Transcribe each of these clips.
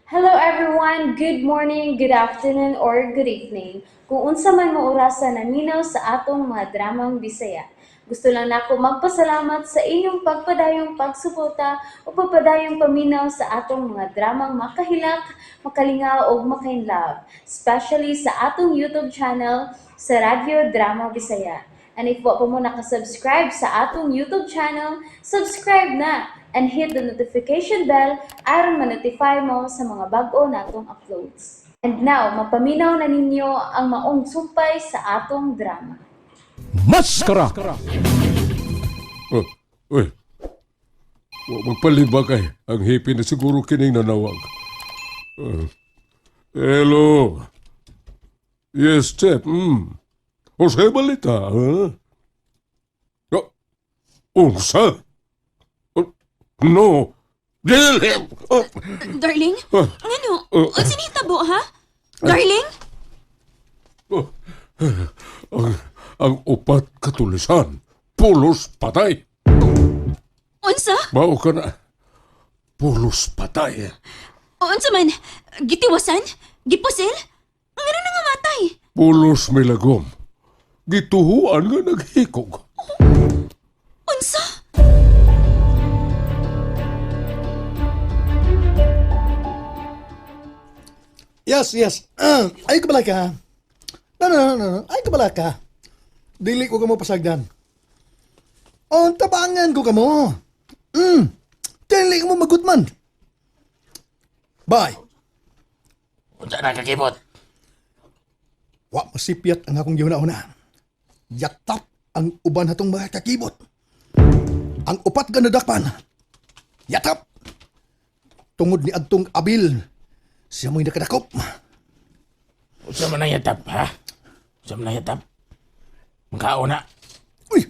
Hello everyone, good morning, good afternoon, or good evening. Kung unsa man mo orasan naminaw sa atong mga dramang Bisaya. Gusto lang nako magpasalamat sa inyong pagpadayong pagsuporta o pagpadayong paminaw sa atong mga dramang makahilak, makalingaw o makainlove, especially sa atong YouTube channel sa Radyo Drama Bisaya. And if wa pa mo nakasubscribe sa atong YouTube channel, subscribe na and hit the notification bell aron ma-notify mo sa mga bag-o natong uploads. And now, mapaminaw na ninyo ang maong sumpay sa atong drama. Maskara! Oh, uy. Wa magpalibak ay. Ang hipi na siguro kining nanawag. Hello. Yes, Chef. Jose balita, ha? Unsa? No. Dili! Darling? Ano? Sinitabo, ha? Darling? Ang upat katulisan. Pulos patay. Unsa? Mao ka na. Pulos patay. Unsa man? Gitiwasan? Gipusil? Ngano na nga matay? Pulos milagom. Gituhuan nga naghikog. Unsa? Yes. Ay kabala ka. No. Ay kabala ka. Dili ko kamo pasagdan. On tabangan ko kamo. Dili mo magutman. Bye. Unsa na kakibot? Wa masipyat ang akong giuna-una. Yatap ang uban hatong mga kakibot. Ang upat ka nadakpan. Yatap. Tungod ni Adtong Abil. Siya mo'y nakadakop. Unsa man ang yatap, ha? Unsa man ang yatap? Mangkao na. Uy,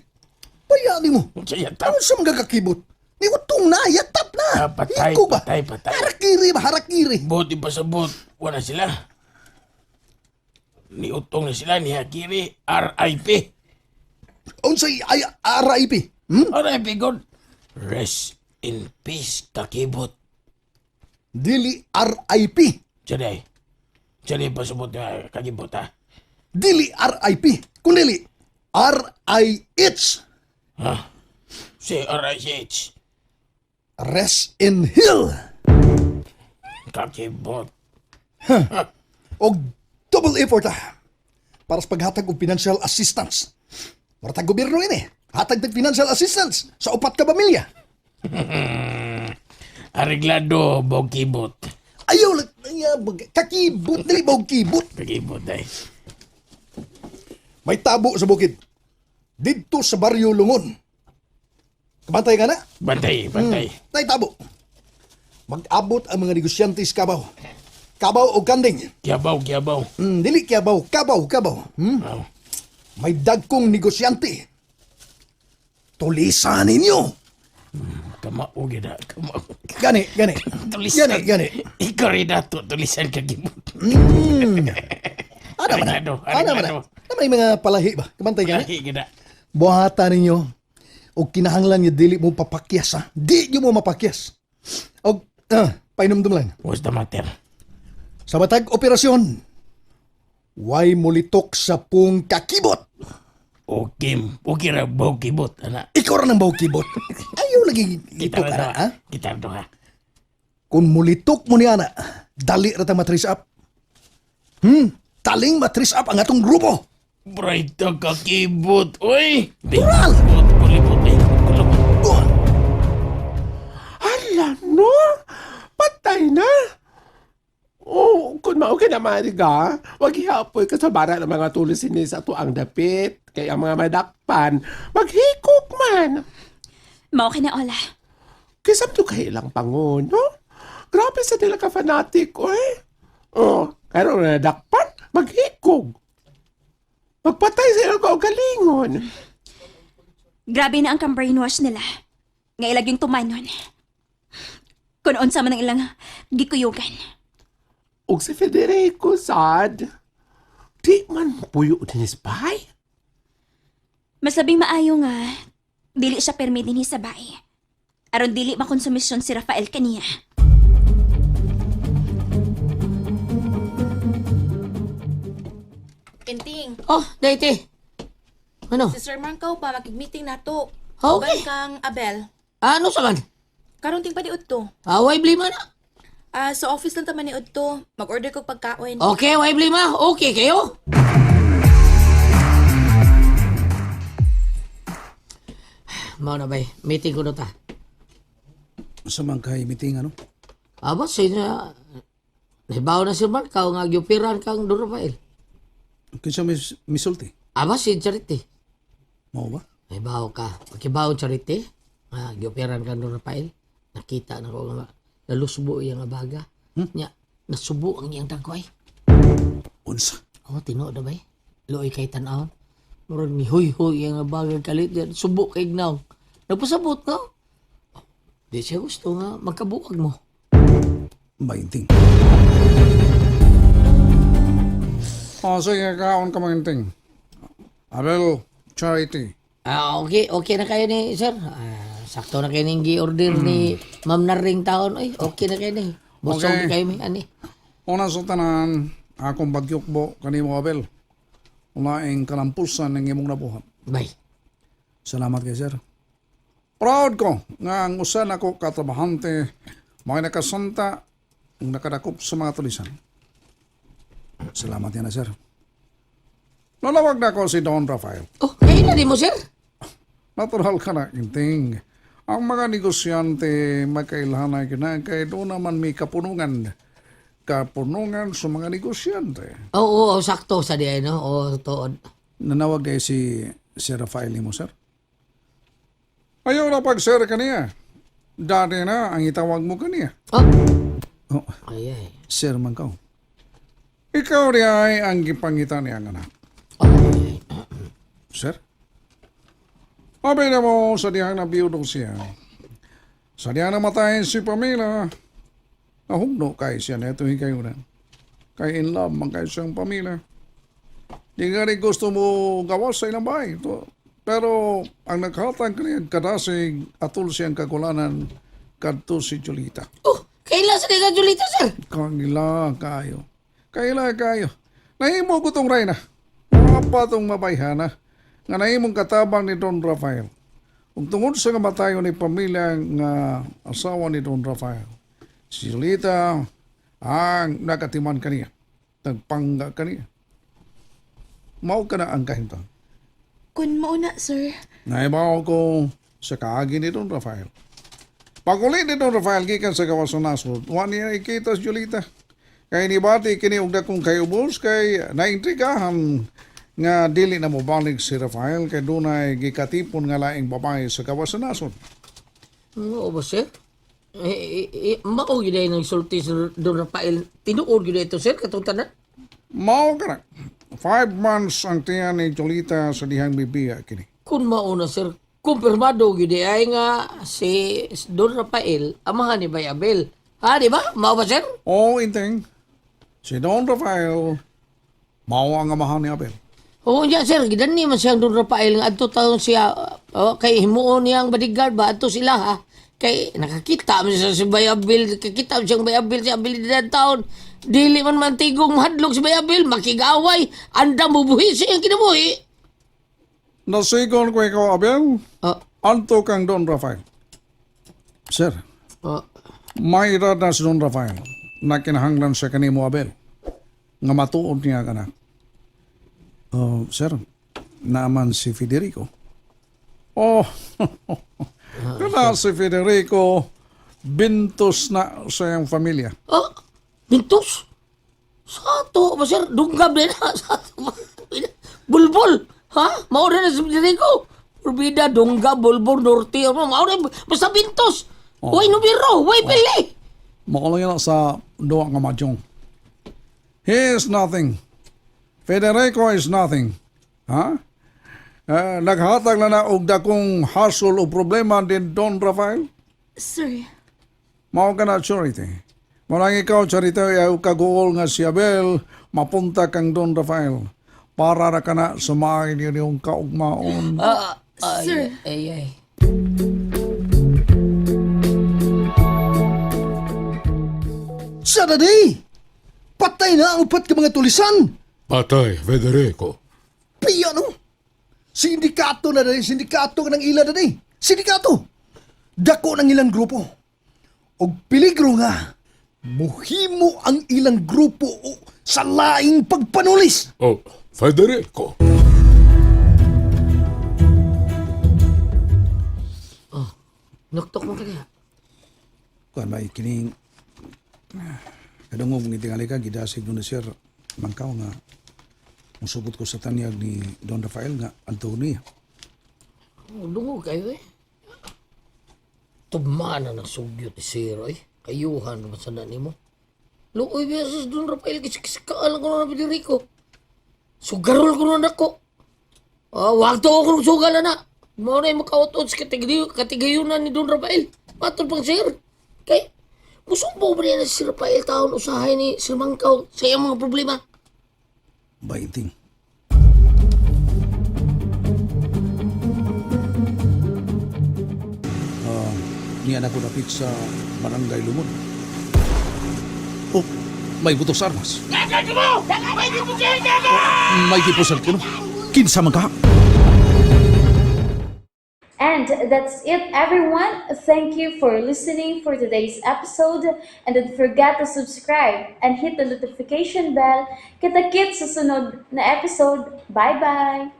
bayani mo. Unsa yatap? Ano sa mga kakibot? Ni utong na, yatap na. Patay, Iko ba? patay. Harakiri ba, harakiri. Buti pa sa bot. Wala sila. Ni utong na sila, ni Hakiri, R.I.P. Unsay ay RIP. R.I.P. God. Rest in peace, kakibot. Dili RIP. Diyan pa sa bot na kakibot, ha? Dili RIP. Kundili RIH. Ha? Si R.I.C.H. Rest in Hill. Kakibot. Og double effort para sa paghatag og financial assistance. Maratag gobyerno ini. Hatag tag financial assistance sa upat ka pamilya. Areglado, bog kibot. Ayaw lang kakibot dili ba og kibot. Kakibot, ay. May tabo sa bukid. Didto sa baryo Lungon. Kabantay ka na? Bantay. Tay tabo. Mag-abot ang mga negosyante sa Kabaw. Kabaw o Kanding. Kiabaw. Dili Kabaw. Wow. May dagkong negosyante. Tulisan ninyo. Kamao gina. Gani. Tulisan. Gani. Ikaw rin na to. Tulisan ka gibot. Ano may mga palahi ba? Kabantay ka na? Lahi gina. Buhatan ninyo. O kinahanglan niya dili mo papakyas ha. Di nyo mo mapakyas. O, painomdom lang. What's the matter? Sa matag operasyon, way mulitok sa pung kakibot. O Kim. Okay ra bog kibot. Ana. Ikaw ra ng kibot. Ayaw lagi ito ka na, ha? Kita ito ha. Kung mulitok mo niya na, dali ra ta matris up. Taling matris up ang atong grupo. Bright ka kibot. Uy! Moral! Kulibot eh. Oh, Hala, no? Patay na? Oh, kung maukin na mariga, wag ihapoy ka sa bara ng mga tulisin ni sa tuang dapit. Kaya ang mga madakpan, maghikok man. Mao ka na, Ola. Kisap to kayo lang pangon, no? Grabe sa nila ka fanatic, oy. Oh, pero nadakpan, maghikog. Magpatay sila ka o galingon. Grabe na ang brainwash nila. Nga ilag yung tumanon. Kung unsa man ang ilang gikuyugan. Og si Federico, sad. Di man puyo din spy. Mas labing maayo nga, dili siya permi dinhi sa bae. Aron dili makonsumisyon si Rafael kaniya. meeting. Oh, dati. Ano? Si Sir Marcaw pa, makig-meeting na to. Okay. Uban kang Abel. Ano sa man? Karon ting pa di udto. Away blima na. Sa office lang taman ni udto. Mag-order ko pagkaon. Okay, away blima. Okay kayo. Mao na bay, meeting ko na ta. Sa man kay meeting ano? Aba, siya nahibaw na si Marcaw nga gyupiran kang Don Rafael. Kinsa misulti? Aba, si Charity. Mao ba? Nahibaw ka. Pagkibaw Charity, nga gyupiran kang Don Rafael. Nakita na ko nga nalusbo iyang abaga. Nya, nasubo ang iyang dagway. Unsa? Oh, tino na bay. Luoy kay tan-awon. Murag ni huy-huy iyang abaga kalit yan. Subo kay gnaw. Nagpasabot ka. Di siya gusto nga magkabuwag mo. Mainting. Sige, kaon ka mainting. Abel, Charity. Okay na kayo ni sir. Sakto na kayo ni gi-order ni Ma'am Naring taon. Ay, okay na kayo ni. Busog Okay. kayo mi ani. Una sa tanan, akong bagyukbo kanimo Abel. Unaing kalampulsan ng imong nabuhat. Bay. Salamat kay sir. Proud ko nga ang usan ako katrabahante mga nakasanta ang nakadakop sa mga tulisan. Salamat yan na sir. Nalawag na ako si Don Rafael. Oh, kayo na di mo sir? Natural ka na, inting. Ang mga negosyante magkailangan na kay doon naman may kapunungan. Kapunungan sa mga negosyante. Oo, sakto sa di no. Oo, tuod. Nanawag kay si Rafael ni mo sir. Ayaw na pag-sir kaniya. Dati na ang itawag mo kaniya. Oh, Oh, ay. sir man ka. Ikaw di ay ang gipangitan niya nga anak. Ay. Sir? Abay na mo sa diyang nabiyudong siya. Sa diyang namatayin si Pamela. Nahugno kay siya na ito kayo na. Kay in love man kayo siyang Pamela. Di nga rin gusto mo gawas sa ilang bahay. Pero ang naghatang kaniya kadasig atul siyang kagulanan kadto si Julita. Oh, kailan sa di ka Julita sir? Kaila kayo. Kaila kayo. Nahimo ko tong Reyna. Mga pa tong mabayhana. Nga nahimong katabang ni Don Rafael. Kung tungod sa kamatayon ni pamilya nga asawa ni Don Rafael. Si Julita ang nakatiman kaniya. Nagpangga kaniya. Mao ka na ang kahintang. Kun mauna, sir. Naibaw ko sa kaagi ni Don Rafael. Pag-uli ni Don Rafael gikan sa gawas ng nasod, wala niya ikita si Julita. Kaya nibati kini og dakong kay ubos kay naintrigahan nga dili na mo balik si Rafael kay dunay gikatipon nga laing babae sa gawas ng nasod. Oo ba sir? Mao gyud ay nang sulti sa Don Rafael. Tinuod gyud ito sir katong tanan. Mao ka na. 5 months ang tiyan ni Julita sa dihang bibiya kini. Kun mauna sir, kumpirmado gyud ay nga si Don Rafael amahan ni Bay Abel. Ha, di ba? Mao ba sir? O inteng, si Don Rafael mao ang amahan ni Abel. Oo niya sir, gidani man siyang Don Rafael nga adto taon siya kay himuon niyang bodyguard ba adto sila ha. Kay nakakita man siya si Bay Abel, nakakita man siyang Bay Abel sa abilidad taon. Dili man mantigong mahadlok si Bay Abel, makigaway, andam bubuhi siyang kinabuhi. Nasigon ko ikaw Abel, Oh, anto kang Don Rafael. Sir, oh, may edad na si Don Rafael na kinahanglan sa kanimo Abel nga matuod niya ka na. Sir, naaman si Federico. Oh, kana si Federico bintos na sa iyang pamilya. oh, bintos? Sato ba sir? Dunggab din ha? Sato ba? Bulbul! Ha? Maura na si Federico. Urbida, dunggab, bulbul, norte. Maura, basta bintos. Huwag numero, huwag pili. Makulang yan sa duwa nga madyong. He is nothing. Federico is nothing. Ha? Naghatag na na og dakong hassle o problema din Don Rafael? Sir, Mao ka na, Charity. Marang ikaw, Charity, ayaw kagool nga si Abel, mapunta kang Don Rafael. Para na ka na sumahin yun yung kaugmaon. Sir. Ay. Saturday! Patay na ang upat ka mga tulisan! Patay, Federico. Piya no? Sindikato na rin, sindikato ng ila na rin. Sindikato! Dako ng ilang grupo. Og peligro nga, muhimo ang ilang grupo o sa laing pagpanulis. Oh, Federico. Nuktok mo kaya. Kuan may kining kadungog ni tingali ka gidasig nun na sir mangkaw nga musubot ko sa tanyag ni Don Rafael nga Antonio. Lungo kayo eh. Tumana ng sugyot ni Siro eh. Kayuhan naman sa nani mo. Luoy beses Don Rafael kisikaalan ko na Federico. Sugarol ko na nako. Wag to ako ng sugal na. Mao na yung makaot-ot sa katigayunan ni Don Rafael. Matol pang sir. Kay, musumpo ba niya na si Rafael taon usahay ni Sir Mangkaw sa iyang mga problema? Baiting. Niyan ako napit sa Barangay Lumon. Oh, may butos armas. May kipusan ko no. Kinsa man ka? And that's it, everyone. Thank you for listening for today's episode. And don't forget to subscribe and hit the notification bell. Kita-kits sa sunod na episode. Bye-bye!